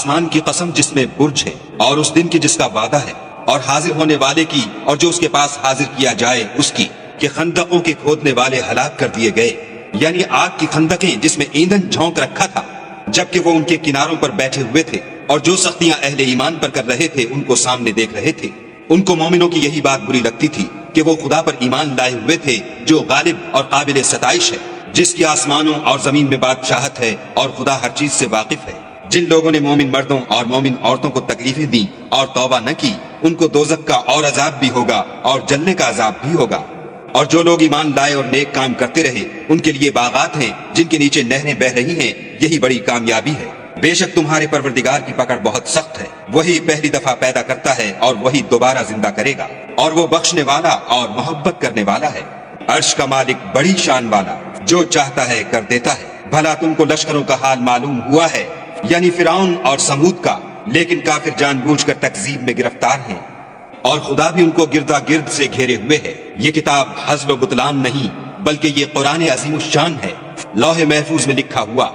آسمان کی قسم جس میں برج ہے، اور اس دن کی جس کا وعدہ ہے، اور حاضر ہونے والے کی اور جو اس کے پاس حاضر کیا جائے اس کی، کہ خندقوں کے کھودنے والے ہلاک کر دیے گئے، یعنی آگ کی خندقیں جس میں ایندھن جھونک رکھا تھا، جبکہ وہ ان کے کناروں پر بیٹھے ہوئے تھے، اور جو سختیاں اہل ایمان پر کر رہے تھے ان کو سامنے دیکھ رہے تھے۔ ان کو مومنوں کی یہی بات بری لگتی تھی کہ وہ خدا پر ایمان لائے ہوئے تھے جو غالب اور قابل ستائش ہے، جس کی آسمانوں اور زمین میں بادشاہت ہے، اور خدا ہر چیز سے واقف ہے۔ جن لوگوں نے مومن مردوں اور مومن عورتوں کو تکلیفیں دیں اور توبہ نہ کی، ان کو دوزخ کا اور عذاب بھی ہوگا اور جلنے کا عذاب بھی ہوگا۔ اور جو لوگ ایمان لائے اور نیک کام کرتے رہے، ان کے لیے باغات ہیں جن کے نیچے نہریں بہہ رہی ہیں، یہی بڑی کامیابی ہے۔ بے شک تمہارے پروردگار کی پکڑ بہت سخت ہے، وہی پہلی دفعہ پیدا کرتا ہے اور وہی دوبارہ زندہ کرے گا، اور وہ بخشنے والا اور محبت کرنے والا ہے۔ عرش کا مالک بڑی شان والا، جو چاہتا ہے کر دیتا ہے۔ بھلا تم کو لشکروں کا حال معلوم ہوا ہے، یعنی فرعون اور سمود کا، لیکن کافر جان بوجھ کر تکذیب میں گرفتار ہیں، اور خدا بھی ان کو گردا گرد سے گھیرے ہوئے ہے۔ یہ کتاب ہزل و بطلان نہیں، بلکہ یہ قرآن عظیم الشان ہے، لوح محفوظ میں لکھا ہوا۔